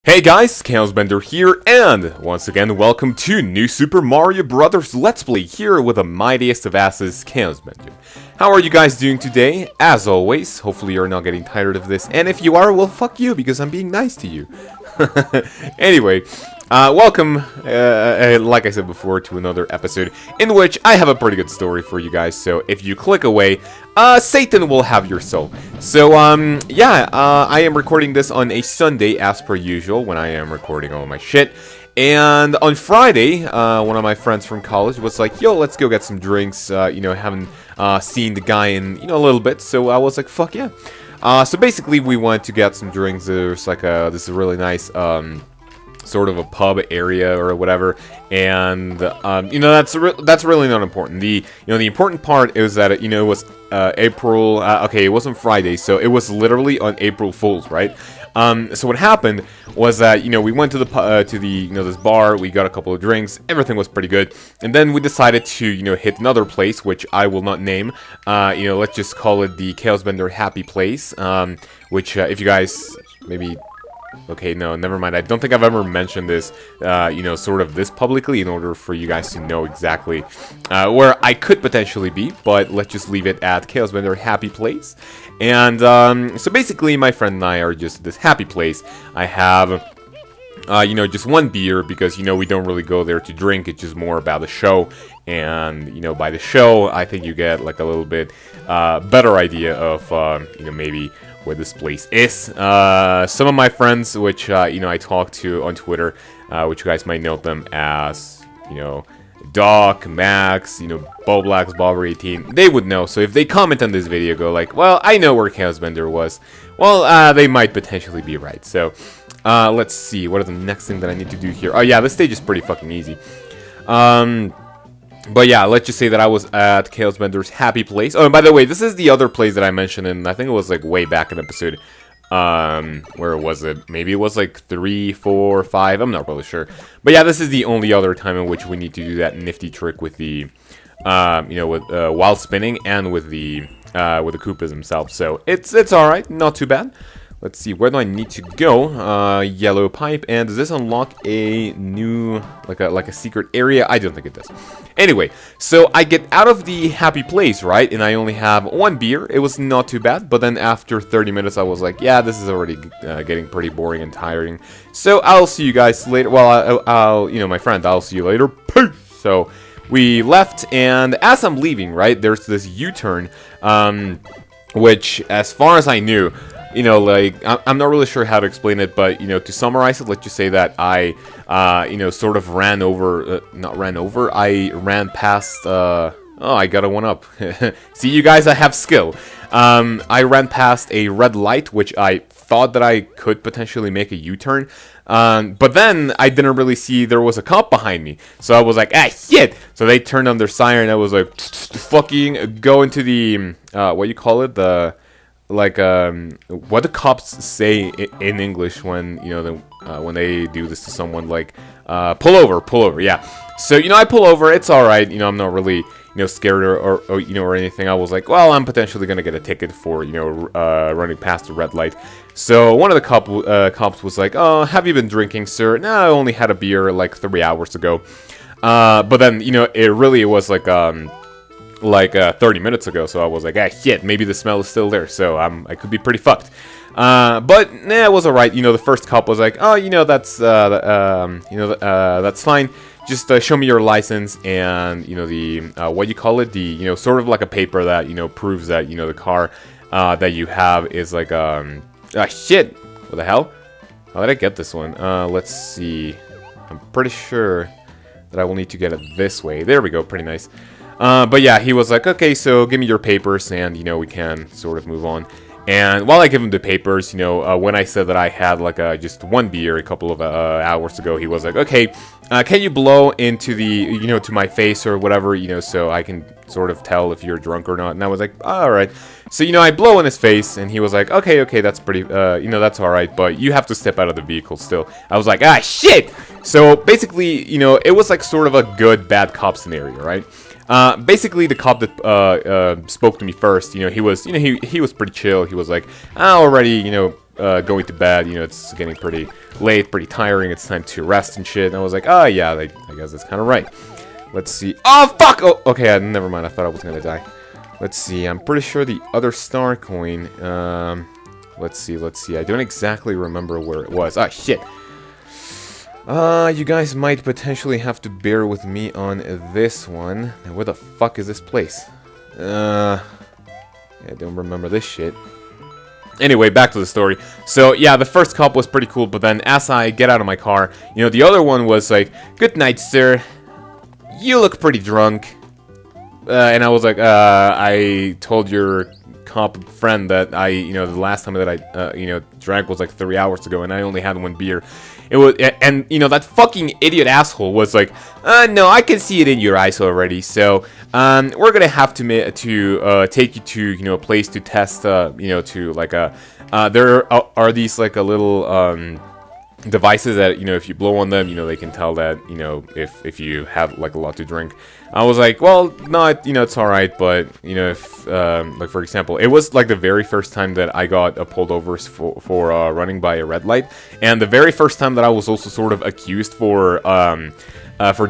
Hey guys, kaozbender here, and once again, welcome to New Super Mario Bros. Let's Play here with the mightiest of asses, kaozbender. How are you guys doing today? As always, hopefully you're not getting tired of this, and if you are, well, fuck you, because I'm being nice to you. Anyway, welcome, like I said before, to another episode in which I have a pretty good story for you guys, so if you click away, Satan will have your soul. So, I am recording this on a Sunday, as per usual, when I am recording all my shit. And on Friday, one of my friends from college was like, yo, let's go get some drinks, haven't seen the guy in, a little bit, so I was like, fuck yeah. So basically, we went to get some drinks. There's like this really nice, sort of a pub area or whatever, and that's really not important. The important part is that it was April. Okay, it wasn't Friday, so it was literally on April Fool's, right? So what happened was that we went to the this bar. We got a couple of drinks. Everything was pretty good, and then we decided to hit another place, which I will not name. Let's just call it the kaozbender Happy Place. Which if you guys maybe. Okay, no, never mind. I don't think I've ever mentioned this, sort of this publicly in order for you guys to know exactly where I could potentially be, but let's just leave it at kaozbender Happy Place. And so basically, my friend and I are just at this happy place. I have, just one beer because, we don't really go there to drink. It's just more about the show. And, by the show, I think you get like a little bit better idea of, maybe where this place is. Some of my friends, which I talk to on Twitter, which you guys might know them as Doc, Max, Boblax, Bobber18, they would know. So if they comment on this video, go like, well, I know where kaozbender was. Well, they might potentially be right. So let's see, what is the next thing that I need to do here? Oh yeah, this stage is pretty fucking easy. But yeah, let's just say that I was at kaozbender's Happy Place. Oh, and by the way, this is the other place that I mentioned, and I think it was like way back in episode, where was it? Maybe it was like 3, 4, 5, I'm not really sure. But yeah, this is the only other time in which we need to do that nifty trick with the, while spinning and with the Koopas themselves. So it's alright, not too bad. Let's see, where do I need to go? Yellow pipe, and does this unlock a new, like a secret area? I don't think it does. Anyway, so I get out of the happy place, right? And I only have one beer. It was not too bad, but then after 30 minutes, I was like, yeah, this is already getting pretty boring and tiring. So I'll see you guys later. Well, I'll my friend, I'll see you later. Peace! So we left, and as I'm leaving, right, there's this U-turn, which, as far as I knew, I'm not really sure how to explain it, but, to summarize it, let's just say that I, sort of ran over, I ran past, oh, I got a one up. See, you guys, I have skill. I ran past a red light, which I thought that I could potentially make a U-turn, but then I didn't really see there was a cop behind me, so I was like, ah, shit! So they turned on their siren, I was like, fucking go into the, what you call it, what the cops say in English when when they do this to someone, like pull over, yeah. So I pull over, it's all right, I'm not really scared or anything. I was like, well, I'm potentially gonna get a ticket for running past the red light. So one of the cops was like, oh, have you been drinking, sir? No, I only had a beer like 3 hours ago. But then it really was like 30 minutes ago, so I was like, ah, shit, maybe the smell is still there, so I could be pretty fucked. But nah, it was alright. The first cop was like, oh, that's fine. Just show me your license and the what you call it, the sort of like a paper that proves that the car that you have is like ah, shit, what the hell? How did I get this one? Let's see. I'm pretty sure that I will need to get it this way. There we go, pretty nice. But yeah, he was like, okay, so give me your papers, and, we can sort of move on. And while I give him the papers, when I said that I had, like, just one beer a couple of hours ago, he was like, okay, can you blow into the, to my face or whatever, so I can sort of tell if you're drunk or not. And I was like, all right. So, I blow in his face, and he was like, okay, that's pretty, that's all right, but you have to step out of the vehicle still. I was like, ah, shit! So, basically, it was like sort of a good, bad cop scenario, right? Basically, the cop that spoke to me first, he was, he was pretty chill. He was like, I already, going to bed. You know, it's getting pretty late, pretty tiring. It's time to rest and shit. And I was like, oh yeah, I guess that's kind of right. Let's see. Oh fuck! Oh, okay, never mind. I thought I was gonna die. Let's see. I'm pretty sure the other star coin. Let's see. I don't exactly remember where it was. Ah, shit. You guys might potentially have to bear with me on this one. Now, where the fuck is this place? I don't remember this shit. Anyway, back to the story. So, yeah, the first cop was pretty cool, but then as I get out of my car, you know, the other one was like, "Good night, sir. You look pretty drunk." And I was like, I told your cop friend that you know, the last time that I, you know, drank was like 3 hours ago, and I only had 1 beer. It was, and you know, that fucking idiot asshole was like, no, I can see it in your eyes already. So, we're gonna have to take you to, you know, a place to test, you know, to like there are these like a little devices that, you know, if you blow on them, you know, they can tell that, you know, if you have like a lot to drink. I was like, well, no, you know, it's all right, but you know, if like for example, it was like the very first time that I got pulled over for running by a red light, and the very first time that I was also sort of accused for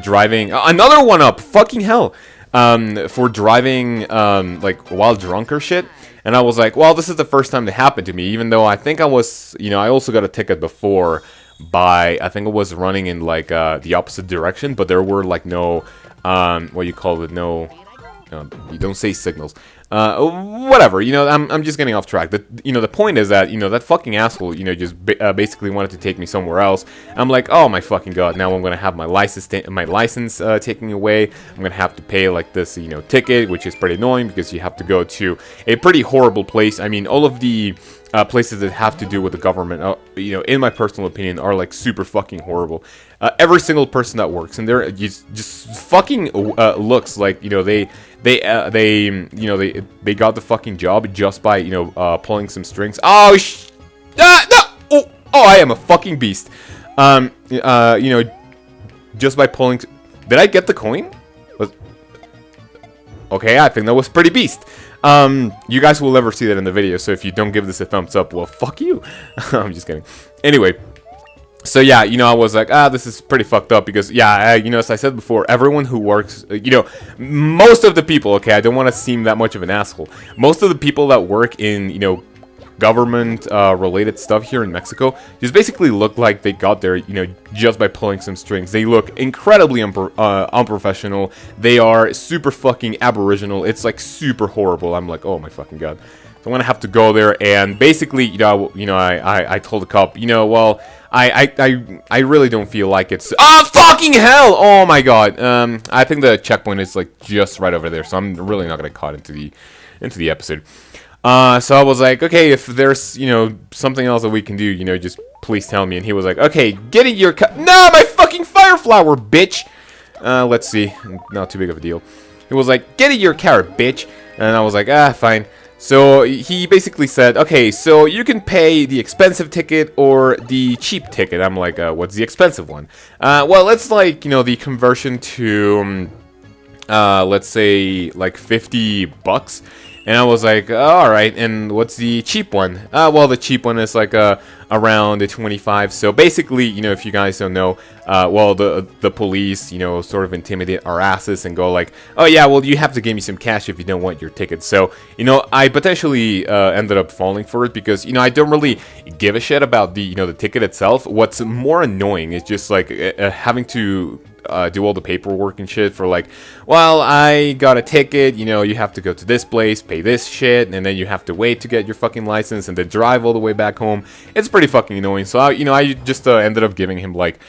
driving another one up, fucking hell, for driving like while drunk or shit. And I was like, well, this is the first time that happened to me, even though I think I was, you know, I also got a ticket before by, I think it was running in like the opposite direction, but there were like no, what you call it, no, you don't say signals. Whatever, you know, I'm just getting off track. You know, the point is that, you know, that fucking asshole, you know, just basically wanted to take me somewhere else. I'm like, oh my fucking god, now I'm gonna have my license taken away. I'm gonna have to pay like this, you know, ticket, which is pretty annoying because you have to go to a pretty horrible place. I mean, all of the places that have to do with the government, you know, in my personal opinion, are like super fucking horrible. Every single person that works in there just fucking looks like, you know, they you know, they got the fucking job just by, you know, pulling some strings. Oh no! Oh, I am a fucking beast. You know, just by pulling. Did I get the coin? Okay, I think that was pretty beast. You guys will never see that in the video, so if you don't give this a thumbs up, well, fuck you. I'm just kidding. Anyway. So yeah, you know, I was like, this is pretty fucked up because, yeah, you know, as I said before, everyone who works, you know, most of the people, okay, I don't want to seem that much of an asshole. Most of the people that work in, you know, government related stuff here in Mexico just basically look like they got there, you know, just by pulling some strings. They look incredibly unprofessional. They are super fucking aboriginal. It's like super horrible. I'm like, oh my fucking god. So I'm gonna have to go there, and basically, you know, I told the cop, you know, well, I really don't feel like it's fucking hell! Oh my god. I think the checkpoint is like just right over there, so I'm really not gonna cut into the episode. So I was like, okay, if there's, you know, something else that we can do, you know, just please tell me. And he was like, okay, get in your no, my fucking fire flower, bitch. Let's see, not too big of a deal. He was like, get in your car, bitch. And I was like, fine. So he basically said, okay, so you can pay the expensive ticket or the cheap ticket. I'm like, what's the expensive one? Well, it's like, you know, the conversion to, let's say, like 50 bucks. And I was like, alright, and what's the cheap one? Well, the cheap one is like around the 25. So basically, you know, if you guys don't know, well, the police, you know, sort of intimidate our asses and go like, oh yeah, well, you have to give me some cash if you don't want your ticket. So, you know, I potentially ended up falling for it because, you know, I don't really give a shit about the, you know, the ticket itself. What's more annoying is just like having to do all the paperwork and shit for like, well, I got a ticket, you know, you have to go to this place, pay this shit, and then you have to wait to get your fucking license and then drive all the way back home. It's pretty fucking annoying. So I, you know, I just ended up giving him like,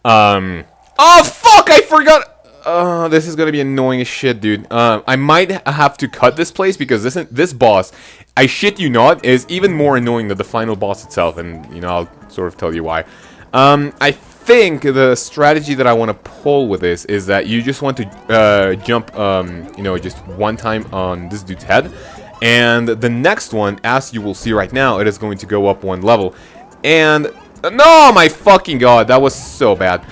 oh fuck, I forgot. This is gonna be annoying as shit, dude. I might have to cut this place because this boss, I shit you not, is even more annoying than the final boss itself, and you know, I'll sort of tell you why. I think the strategy that I want to pull with this is that you just want to jump, you know, just one time on this dude's head, and the next one, as you will see right now, it is going to go up one level. And no, my fucking god, that was so bad.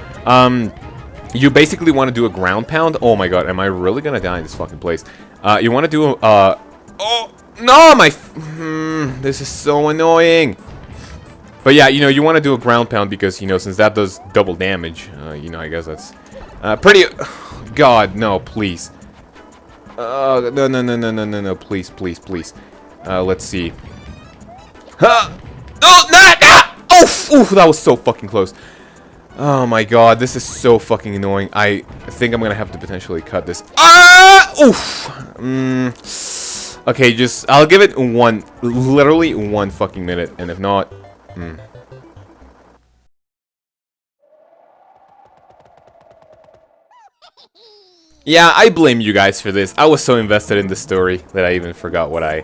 You basically want to do a ground pound. Oh my god, am I really gonna die in this fucking place? You want to do oh no, my this is so annoying. But yeah, you know, you want to do a ground pound because, you know, since that does double damage, you know, I guess that's pretty... God, no, please. No, please, please, please. Let's see. Oh, that! Ah! Oh, that was so fucking close. Oh my god, this is so fucking annoying. I think I'm gonna have to potentially cut this. Ah! Oof! Okay, I'll give it literally one fucking minute, and if not... Yeah, I blame you guys for this. I was so invested in the story that I even forgot what I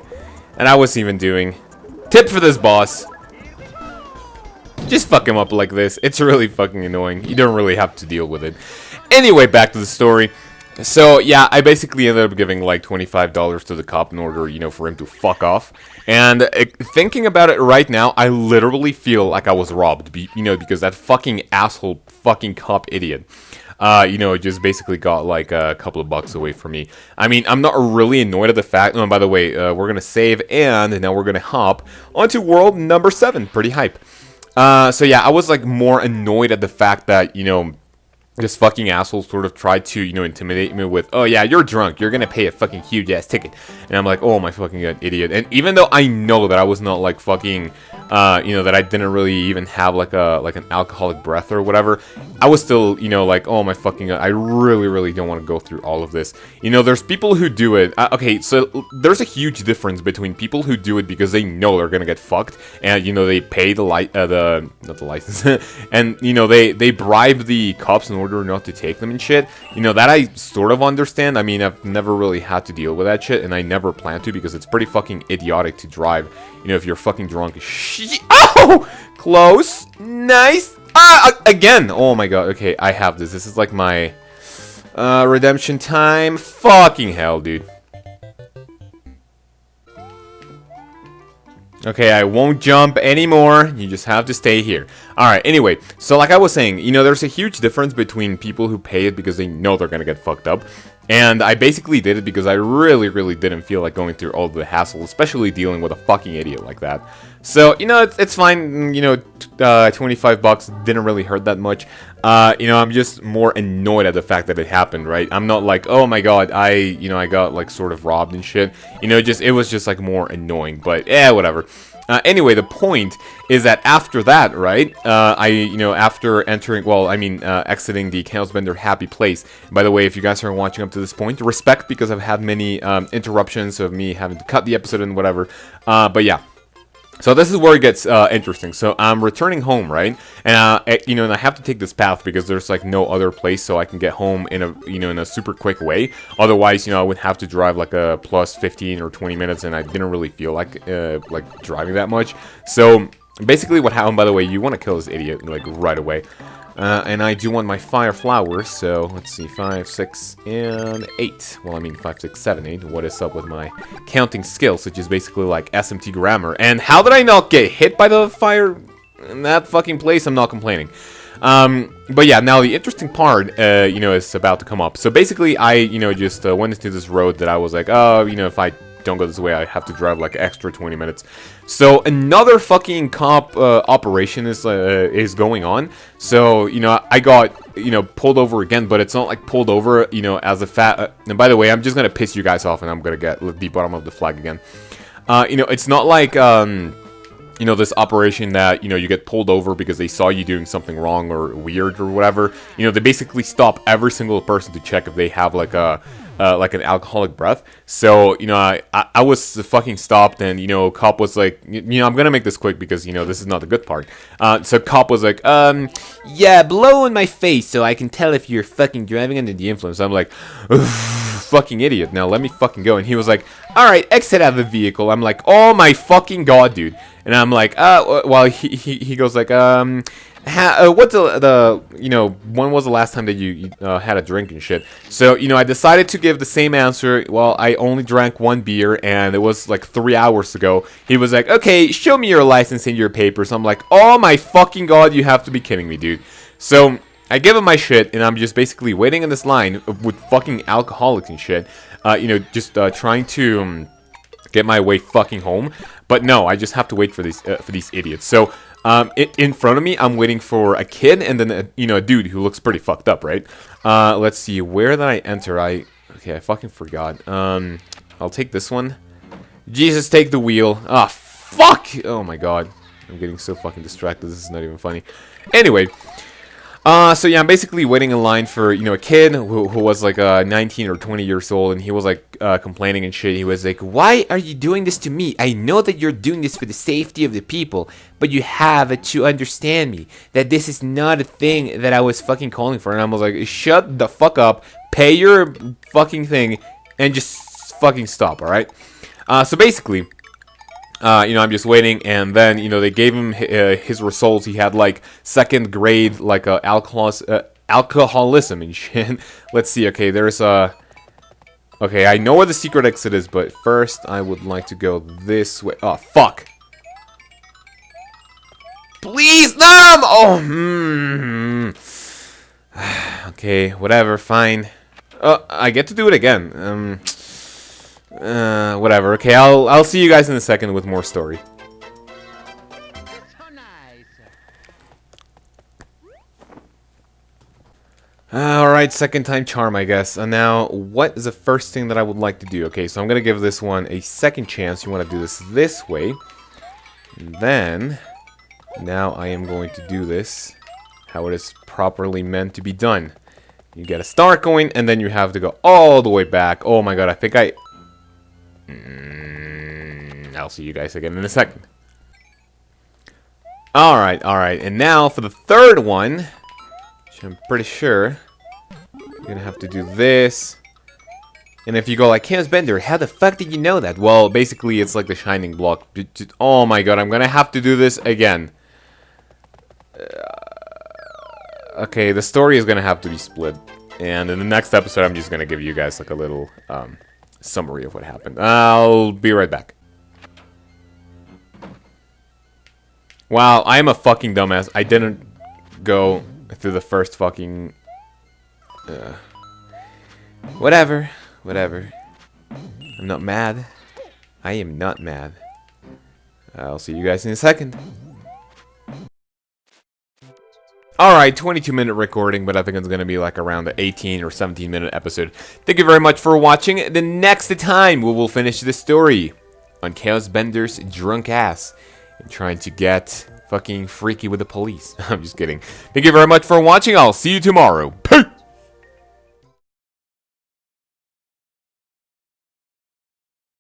was even doing. Tip for this boss. Just fuck him up like this. It's really fucking annoying. You don't really have to deal with it. Anyway, back to the story. So, yeah, I basically ended up giving like $25 to the cop in order, you know, for him to fuck off. And thinking about it right now, I literally feel like I was robbed, you know, because that fucking asshole fucking cop idiot, you know, just basically got like a couple of bucks away from me. I mean, I'm not really annoyed at the fact... Oh, by the way, we're gonna save, and now we're gonna hop onto world number 7. Pretty hype. So yeah, I was like more annoyed at the fact that, you know, this fucking asshole sort of tried to, you know, intimidate me with, oh yeah, you're drunk, you're gonna pay a fucking huge ass ticket. And I'm like, oh my fucking god, idiot. And even though I know that I was not like fucking, you know, that I didn't really even have like an alcoholic breath or whatever, I was still, you know, like, oh my fucking god, I really don't want to go through all of this. You know, there's people who do it. Okay, so there's a huge difference between people who do it because they know they're gonna get fucked, and you know they pay not the license, and you know they bribe the cops in order not to take them and shit. You know, that I sort of understand. I mean, I've never really had to deal with that shit, and I never plan to because it's pretty fucking idiotic to drive, you know, if you're fucking drunk. Oh! Close. Nice. Again. Oh my god. Okay, I have this. This is like my redemption time. Fucking hell, dude. Okay, I won't jump anymore. You just have to stay here. Alright, anyway. So like I was saying, you know, there's a huge difference between people who pay it because they know they're gonna get fucked up. And I basically did it because I really didn't feel like going through all the hassle, especially dealing with a fucking idiot like that. So, you know, it's fine. You know, 25 bucks didn't really hurt that much. You know, I'm just more annoyed at the fact that it happened, right? I'm not like, oh my god, I got like sort of robbed and shit. You know, it was just like more annoying, but yeah, whatever. Anyway, the point is that after that, right, after entering, well, I mean, exiting the kaozbender happy place. By the way, if you guys are watching up to this point, respect, because I've had many interruptions of me having to cut the episode and whatever. But yeah. So this is where it gets interesting. So I'm returning home, right? And you know, and I have to take this path because there's like no other place so I can get home in a super quick way. Otherwise, you know, I would have to drive like a plus 15 or 20 minutes, and I didn't really feel like driving that much. So basically, what happened? By the way, you want to kill this idiot like right away. And I do want my fire flowers, so let's see, 5, 6, and 8. Well, I mean 5, 6, 7, 8. What is up with my counting skills, which is basically like SMT grammar? And how did I not get hit by the fire in that fucking place? I'm not complaining. But yeah, now the interesting part, you know, is about to come up. So basically, I, you know, just went into this road that I was like, oh, you know, if I don't go this way, I have to drive like extra 20 minutes. So another fucking cop operation is going on. So, you know, I got, you know, pulled over again, but it's not like pulled over, you know, as a fat... and by the way, I'm just gonna piss you guys off, and I'm gonna get the bottom of the flag again. You know, it's not like, you know, this operation that, you know, you get pulled over because they saw you doing something wrong or weird or whatever. You know, they basically stop every single person to check if they have like a... like an alcoholic breath. So, you know, I was fucking stopped, and, you know, cop was like, you know, I'm gonna make this quick because, you know, this is not the good part. So cop was like, yeah, blow in my face so I can tell if you're fucking driving under the influence. I'm like, fucking idiot, now let me fucking go. And he was like, alright, exit out of the vehicle. I'm like, oh my fucking god, dude. And I'm like, well, he goes like, what's the you know, when was the last time that you had a drink and shit? So, you know, I decided to give the same answer. Well, I only drank 1 beer, and it was like 3 hours ago. He was like, okay, show me your license and your papers. I'm like, oh my fucking god, you have to be kidding me, dude. So I give him my shit, and I'm just basically waiting in this line with fucking alcoholics and shit, you know, just trying to get my way fucking home. But no, I just have to wait for these idiots. So In front of me, I'm waiting for a kid and then a dude who looks pretty fucked up, right? Let's see, where did I enter? Okay, I fucking forgot. I'll take this one. Jesus, take the wheel. Ah, fuck! Oh my god, I'm getting so fucking distracted. This is not even funny. Anyway. So yeah, I'm basically waiting in line for, a kid who was like 19 or 20 years old, and he was like complaining and shit. He was like, "Why are you doing this to me? I know that you're doing this for the safety of the people, but you have to understand me, that this is not a thing that I was fucking calling for." And I was like, "Shut the fuck up, pay your fucking thing, and just fucking stop, alright?" So basically, I'm just waiting, and then, they gave him his results. He had, like, second grade, like, alcoholism and shit. Let's see, okay, there's okay, I know where the secret exit is, but first, I would like to go this way. Oh, fuck! Please, no! Oh, okay, whatever, fine. I get to do it again. Whatever. Okay, I'll see you guys in a second with more story. Alright, second time charm, I guess. And now, what is the first thing that I would like to do? Okay, so I'm gonna give this one a second chance. You want to do this way. And then, now I am going to do this how it is properly meant to be done. You get a start going, and then you have to go all the way back. Oh my god, I think I'll see you guys again in a second. Alright, and now for the third one, which I'm pretty sure you're gonna have to do this. And if you go like, kaozbender, how the fuck did you know that? Well, basically it's like the shining block. Oh my god, I'm gonna have to do this again. Okay, the story is gonna have to be split. And in the next episode, I'm just gonna give you guys like a little summary of what happened. I'll be right back. Wow, I am a fucking dumbass. I didn't go through the first fucking... Whatever. I'm not mad. I am not mad. I'll see you guys in a second. Alright, 22-minute recording, but I think it's going to be like around the 18 or 17-minute episode. Thank you very much for watching. The next time, we will finish the story on kaozbender's drunk ass and trying to get fucking freaky with the police. I'm just kidding. Thank you very much for watching. I'll see you tomorrow. Peace!